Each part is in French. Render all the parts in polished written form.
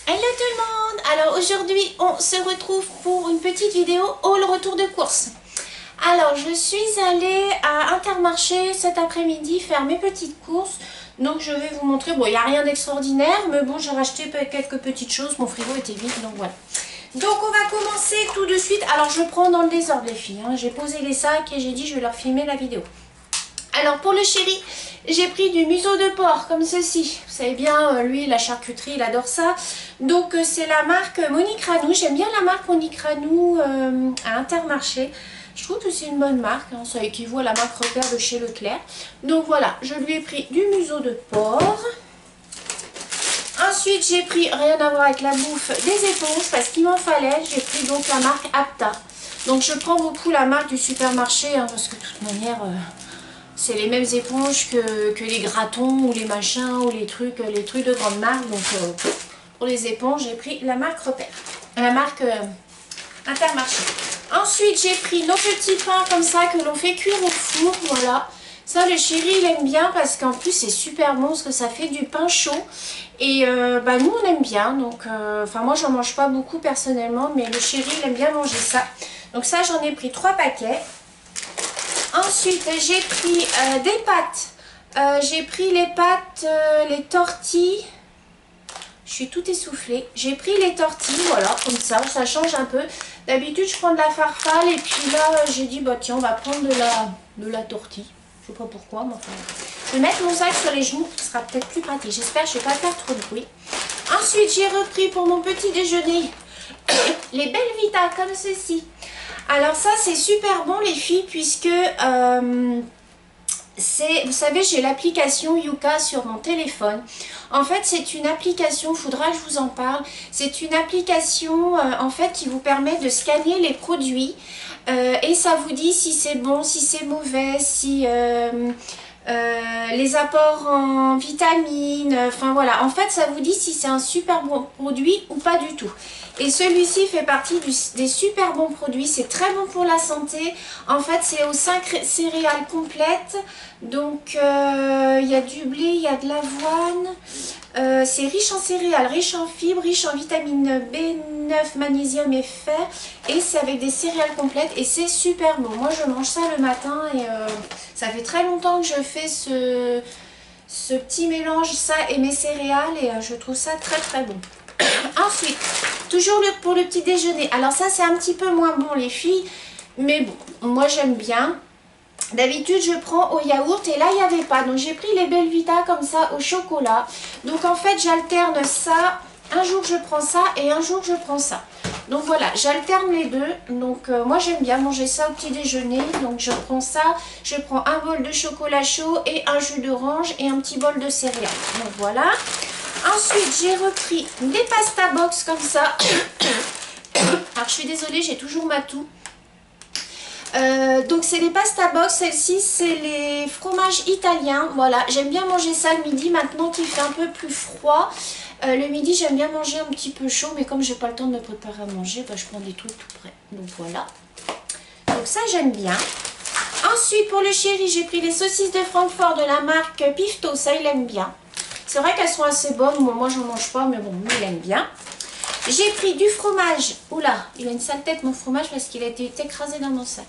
Hello tout le monde. Alors aujourd'hui on se retrouve pour une petite vidéo haul retour de course. Alors je suis allée à Intermarché cet après-midi faire mes petites courses. Donc je vais vous montrer, bon il n'y a rien d'extraordinaire, mais bon j'ai racheté quelques petites choses, mon frigo était vide, donc voilà. Donc on va commencer tout de suite. Alors je prends dans le désordre les filles, hein. J'ai posé les sacs et j'ai dit je vais leur filmer la vidéo. Alors pour le chéri, j'ai pris du museau de porc comme ceci. Vous savez bien, lui la charcuterie il adore ça. Donc c'est la marque Monique Ranou. J'aime bien la marque Monique Ranou à Intermarché. Je trouve que c'est une bonne marque, hein. Ça équivaut à la marque Repère de chez Leclerc. Donc voilà, je lui ai pris du museau de porc. Ensuite j'ai pris, rien à voir avec la bouffe, des éponges parce qu'il m'en fallait. J'ai pris donc la marque Apta. Donc je prends beaucoup la marque du supermarché, hein, parce que de toute manière... c'est les mêmes éponges que les gratons ou les machins ou les trucs de grande marque. Donc pour les éponges, j'ai pris la marque Repère, la marque Intermarché. Ensuite, j'ai pris nos petits pains comme ça que l'on fait cuire au four. Voilà. Ça, le chéri, il aime bien parce qu'en plus, c'est super bon parce que ça fait du pain chaud. Et bah, nous, on aime bien. Donc, enfin, moi, j'en mange pas beaucoup personnellement, mais le chéri, il aime bien manger ça. Donc ça, j'en ai pris 3 paquets. Ensuite, j'ai pris des pâtes. J'ai pris les pâtes, les tortilles. Je suis tout essoufflée. J'ai pris les tortilles, voilà, comme ça change un peu. D'habitude, je prends de la farfalle et puis là, j'ai dit, bah tiens, on va prendre de la tortille. Je sais pas pourquoi, mais enfin... Je vais mettre mon sac sur les genoux, ce sera peut-être plus pratique. J'espère que je ne vais pas faire trop de bruit. Ensuite, j'ai repris pour mon petit déjeuner les Belvita comme ceci. Alors ça c'est super bon les filles puisque vous savez j'ai l'application Yuka sur mon téléphone. En fait c'est une application, il faudra que je vous en parle. C'est une application en fait qui vous permet de scanner les produits et ça vous dit si c'est bon, si c'est mauvais, si... les apports en vitamines, enfin voilà, en fait ça vous dit si c'est un super bon produit ou pas du tout. Et celui-ci fait partie des super bons produits, c'est très bon pour la santé. En fait c'est aux 5 céréales complètes, donc il y a du blé, il y a de l'avoine, c'est riche en céréales, riche en fibres, riche en vitamine B9, magnésium et fer, et c'est avec des céréales complètes et c'est super bon. Moi je mange ça le matin et ça fait très longtemps que je fais ce petit mélange, ça et mes céréales, et je trouve ça très très bon. Ensuite, toujours pour le petit déjeuner. Alors ça c'est un petit peu moins bon les filles, mais bon, moi j'aime bien. D'habitude je prends au yaourt et là il n'y avait pas, donc j'ai pris les Belvita comme ça au chocolat. Donc en fait j'alterne ça, un jour je prends ça et un jour je prends ça. Donc voilà, j'alterne les deux. Donc moi j'aime bien manger ça au petit déjeuner. Donc je prends ça, je prends un bol de chocolat chaud et un jus d'orange et un petit bol de céréales. Donc voilà. Ensuite j'ai repris des pasta box comme ça. Alors je suis désolée, j'ai toujours ma toux. Donc c'est les pasta box, celle-ci c'est les fromages italiens. Voilà, j'aime bien manger ça le midi maintenant qu'il fait un peu plus froid. Le midi j'aime bien manger un petit peu chaud, mais comme j'ai pas le temps de me préparer à manger, bah, je prends des trucs tout prêts. Donc voilà, donc ça j'aime bien. Ensuite pour le chéri j'ai pris les saucisses de Francfort de la marque Pifto, ça il aime bien. C'est vrai qu'elles sont assez bonnes, moi j'en mange pas, mais bon, lui il aime bien. J'ai pris du fromage. Oula, il a une sale tête mon fromage parce qu'il a été écrasé dans mon sac.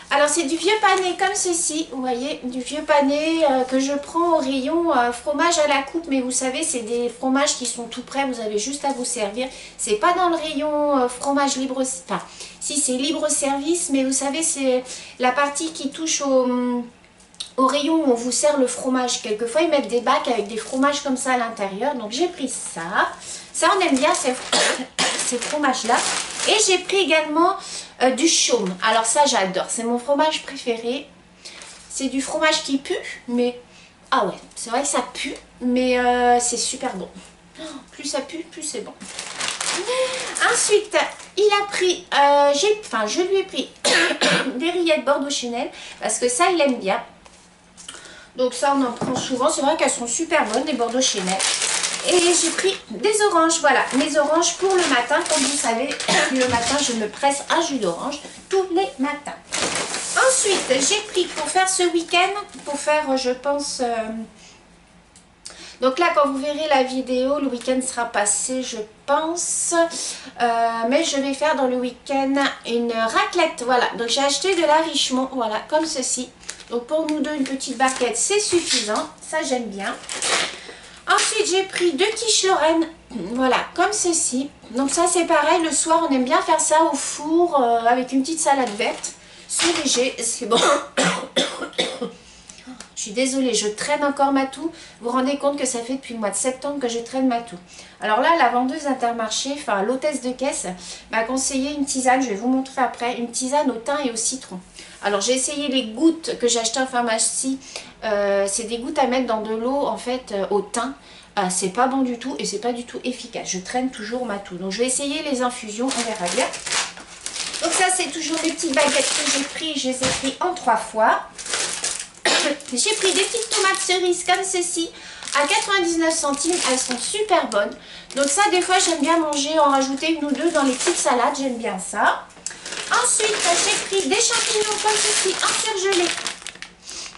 Alors c'est du vieux pané comme ceci, vous voyez, du vieux pané que je prends au rayon fromage à la coupe. Mais vous savez, c'est des fromages qui sont tout prêts, vous avez juste à vous servir. C'est pas dans le rayon fromage libre, enfin, si c'est libre service, mais vous savez, c'est la partie qui touche au rayon où on vous sert le fromage. Quelquefois ils mettent des bacs avec des fromages comme ça à l'intérieur. Donc j'ai pris ça. Ça on aime bien ces fromages là. Et j'ai pris également du chaume. Alors ça j'adore. C'est mon fromage préféré. C'est du fromage qui pue. Mais ah ouais, c'est vrai que ça pue. Mais c'est super bon. Plus ça pue, plus c'est bon. Ensuite, il a pris, je lui ai pris des rillettes Bordeaux Chanel. Parce que ça il aime bien. Donc ça on en prend souvent, c'est vrai qu'elles sont super bonnes les Bordeaux Chanel. Et j'ai pris des oranges, voilà, mes oranges pour le matin. Comme vous savez, le matin je me presse un jus d'orange tous les matins. Ensuite j'ai pris pour faire ce week-end, pour faire je pense Donc là, quand vous verrez la vidéo, le week-end sera passé, je pense. Mais je vais faire dans le week-end une raclette. Voilà, donc j'ai acheté de la Richemont, voilà, comme ceci. Donc pour nous deux, une petite barquette, c'est suffisant. Ça, j'aime bien. Ensuite, j'ai pris 2 quiches Lorraine. Voilà, comme ceci. Donc ça, c'est pareil. Le soir, on aime bien faire ça au four avec une petite salade verte. C'est léger, c'est bon. Je suis désolée, je traîne encore ma toux. Vous vous rendez compte que ça fait depuis le mois de septembre que je traîne ma toux. Alors là, la vendeuse Intermarché, enfin l'hôtesse de caisse, m'a conseillé une tisane. Je vais vous montrer après. Une tisane au thym et au citron. Alors j'ai essayé les gouttes que j'ai achetées en pharmacie. C'est des gouttes à mettre dans de l'eau en fait au thym. C'est pas bon du tout et c'est pas du tout efficace. Je traîne toujours ma toux. Donc je vais essayer les infusions, on verra bien. Donc ça c'est toujours les petites baguettes que j'ai pris. Je les ai pris en 3 fois. J'ai pris des petites tomates cerises comme ceci à 99 centimes. Elles sont super bonnes. Donc ça des fois j'aime bien manger, en rajouter une ou deux dans les petites salades. J'aime bien ça. Ensuite, j'ai pris des champignons comme ceci en surgelé.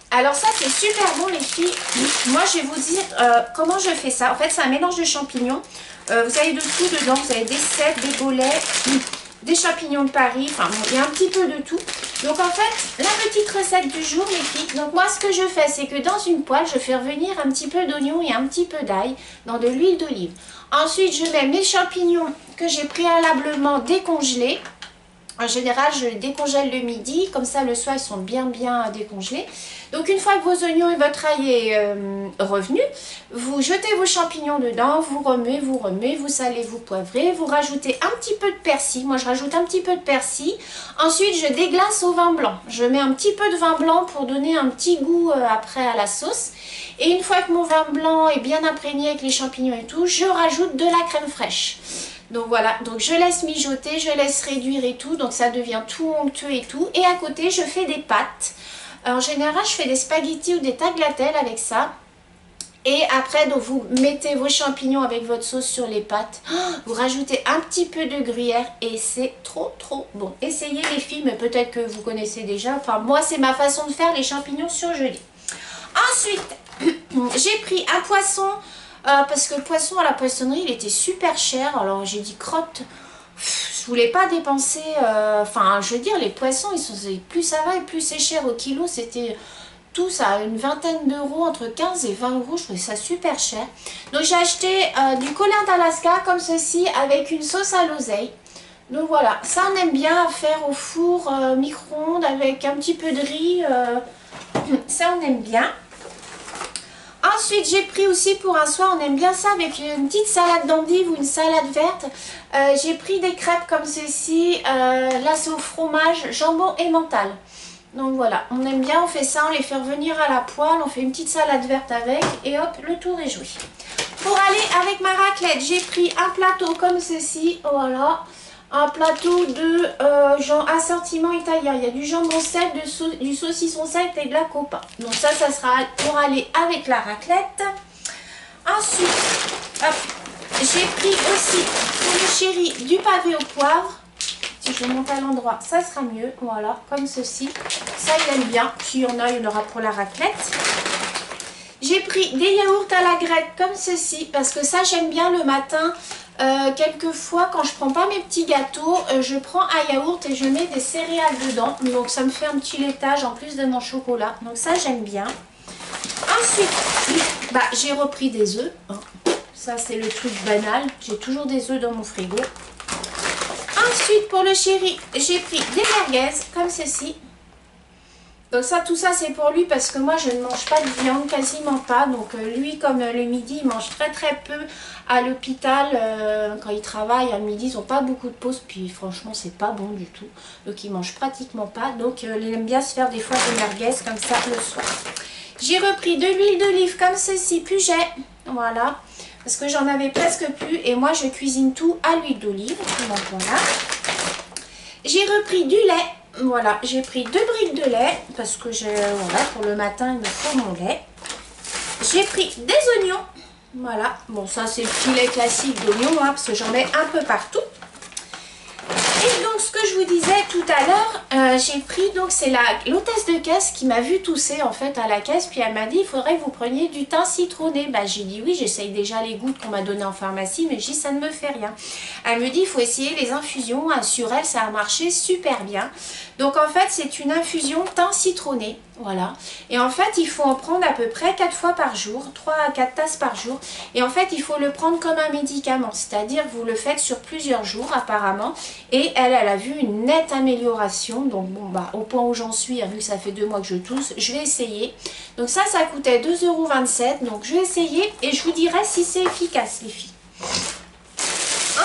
Alors ça, c'est super bon les filles. Moi, je vais vous dire comment je fais ça. En fait, c'est un mélange de champignons. Vous avez de tout dedans. Vous avez des cèpes, des bolets, des champignons de Paris. Enfin, bon, il y a un petit peu de tout. Donc en fait, la petite recette du jour les filles. Donc moi, ce que je fais, c'est que dans une poêle, je fais revenir un petit peu d'oignon et un petit peu d'ail dans de l'huile d'olive. Ensuite, je mets mes champignons que j'ai préalablement décongelés. En général, je les décongèle le midi, comme ça le soir ils sont bien décongelés. Donc une fois que vos oignons et votre ail est revenu, vous jetez vos champignons dedans, vous remuez, vous salez, vous poivrez, vous rajoutez un petit peu de persil. Moi je rajoute un petit peu de persil. Ensuite je déglace au vin blanc. Je mets un petit peu de vin blanc pour donner un petit goût après à la sauce. Et une fois que mon vin blanc est bien imprégné avec les champignons et tout, je rajoute de la crème fraîche. Donc voilà, donc je laisse mijoter, je laisse réduire et tout, donc ça devient tout onctueux et tout. Et à côté, je fais des pâtes. En général, je fais des spaghettis ou des tagliatelles avec ça. Et après, donc vous mettez vos champignons avec votre sauce sur les pâtes. Vous rajoutez un petit peu de gruyère et c'est trop bon. Essayez les filles, mais peut-être que vous connaissez déjà. Enfin, moi, c'est ma façon de faire les champignons surgelés. Ensuite, j'ai pris un poisson... parce que le poisson à la poissonnerie il était super cher, alors j'ai dit crotte, je voulais pas dépenser, enfin je veux dire les poissons ils sont, plus ça va et plus c'est cher au kilo, c'était tout ça à une vingtaine d'euros, entre 15 et 20 euros, je trouvais ça super cher. Donc j'ai acheté du colin d'Alaska comme ceci avec une sauce à l'oseille. Donc voilà, ça on aime bien faire au four micro-ondes avec un petit peu de riz, ça on aime bien. Ensuite, j'ai pris aussi pour un soir, on aime bien ça avec une petite salade d'endive ou une salade verte. J'ai pris des crêpes comme ceci, là c'est au fromage, jambon et mental. Donc voilà, on aime bien, on fait ça, on les fait revenir à la poêle, on fait une petite salade verte avec et hop, le tour est joué. Pour aller avec ma raclette, j'ai pris un plateau comme ceci, voilà. Un plateau de assortiment italien. Il y a du jambon sec, du saucisson sec et de la copa. Donc ça sera pour aller avec la raclette. Ensuite, j'ai pris aussi pour le chéri du pavé au poivre. Si je monte à l'endroit, ça sera mieux. Voilà, comme ceci. Ça, il aime bien. S'il y en a, il y en aura pour la raclette. J'ai pris des yaourts à la grecque comme ceci. Parce que ça, j'aime bien le matin. Quelquefois quand je prends pas mes petits gâteaux, je prends un yaourt et je mets des céréales dedans, donc ça me fait un petit laitage en plus de mon chocolat, donc ça j'aime bien. Ensuite j'ai repris des œufs, ça c'est le truc banal, j'ai toujours des œufs dans mon frigo. Ensuite pour le chéri, j'ai pris des merguez comme ceci. Donc ça, tout ça c'est pour lui parce que moi je ne mange pas de viande, quasiment pas. Donc lui comme le midi il mange très peu à l'hôpital quand il travaille. À midi ils n'ont pas beaucoup de pauses, puis franchement c'est pas bon du tout. Donc il mange pratiquement pas. Donc il aime bien se faire des fois des merguez comme ça le soir. J'ai repris de l'huile d'olive comme ceci, Puget. Voilà. Parce que j'en avais presque plus et moi je cuisine tout à l'huile d'olive. Donc voilà. J'ai repris du lait. Voilà, j'ai pris 2 briques de lait parce que voilà, pour le matin il me faut mon lait. J'ai pris des oignons. Voilà, bon ça c'est le filet classique d'oignons parce que j'en mets un peu partout. Et donc donc ce que je vous disais tout à l'heure, j'ai pris, donc c'est l'hôtesse de caisse qui m'a vu tousser en fait à la caisse, puis elle m'a dit il faudrait que vous preniez du thym citronné. Bah j'ai dit oui, j'essaye déjà les gouttes qu'on m'a donné en pharmacie, mais j'ai dit ça ne me fait rien. Elle me dit il faut essayer les infusions, sur elle ça a marché super bien. Donc en fait c'est une infusion thym citronné, voilà. Et en fait il faut en prendre à peu près 4 fois par jour, 3 à 4 tasses par jour. Et en fait il faut le prendre comme un médicament, c'est-à-dire vous le faites sur plusieurs jours apparemment. Et elle a vu une nette amélioration. Donc bon bah au point où j'en suis, vu que ça fait 2 mois que je tousse, je vais essayer. Donc ça coûtait 2,27 €. Donc je vais essayer et je vous dirai si c'est efficace les filles.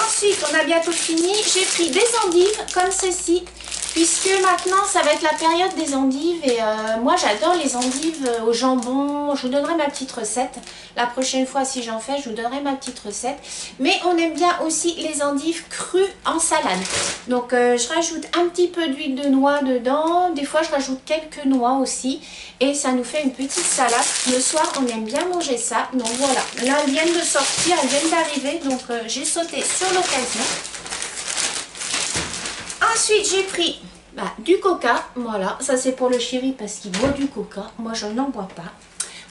Ensuite, on a bientôt fini. J'ai pris des endives comme ceci. Puisque maintenant, ça va être la période des endives. Et moi, j'adore les endives au jambon. Je vous donnerai ma petite recette. La prochaine fois, si j'en fais, je vous donnerai ma petite recette. Mais on aime bien aussi les endives crues en salade. Donc, je rajoute un petit peu d'huile de noix dedans. Des fois, je rajoute quelques noix aussi. Et ça nous fait une petite salade. Le soir, on aime bien manger ça. Donc, voilà. Là, elles viennent de sortir. Elles viennent d'arriver. Donc, j'ai sauté sur l'occasion. Ensuite, j'ai pris du coca. Voilà, ça c'est pour le chéri parce qu'il boit du coca. Moi, je n'en bois pas.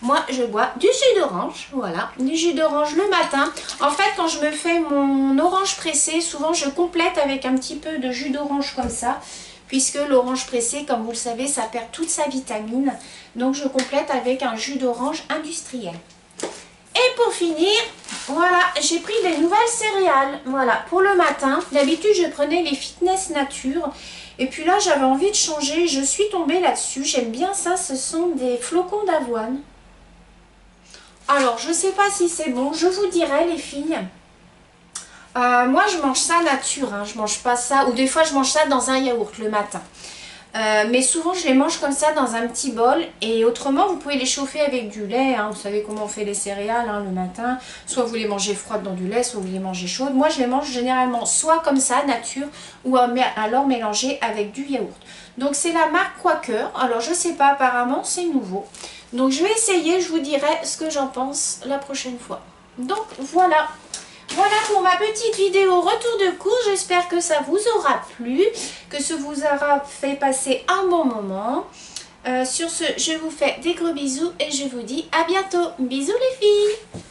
Moi, je bois du jus d'orange. Voilà, du jus d'orange le matin. En fait, quand je me fais mon orange pressé, souvent je complète avec un petit peu de jus d'orange comme ça. Puisque l'orange pressé, comme vous le savez, ça perd toute sa vitamine. Donc, je complète avec un jus d'orange industriel. Et pour finir, voilà, j'ai pris des nouvelles céréales, voilà, pour le matin. D'habitude, je prenais les Fitness Nature. Et puis là, j'avais envie de changer. Je suis tombée là-dessus. J'aime bien ça. Ce sont des flocons d'avoine. Alors, je ne sais pas si c'est bon. Je vous dirai, les filles. Moi, je mange ça nature. Hein. Je mange pas ça. Ou des fois, je mange ça dans un yaourt le matin. Mais souvent je les mange comme ça dans un petit bol et autrement vous pouvez les chauffer avec du lait, hein. Vous savez comment on fait les céréales le matin, soit vous les mangez froides dans du lait, soit vous les mangez chaudes. Moi je les mange généralement soit comme ça, nature, ou alors mélangées avec du yaourt. Donc c'est la marque Quaker, alors je sais pas, apparemment c'est nouveau. Donc je vais essayer, je vous dirai ce que j'en pense la prochaine fois. Donc voilà. Voilà pour ma petite vidéo retour de cours, j'espère que ça vous aura plu, que ça vous aura fait passer un bon moment. Sur ce, je vous fais des gros bisous et je vous dis à bientôt. Bisous les filles!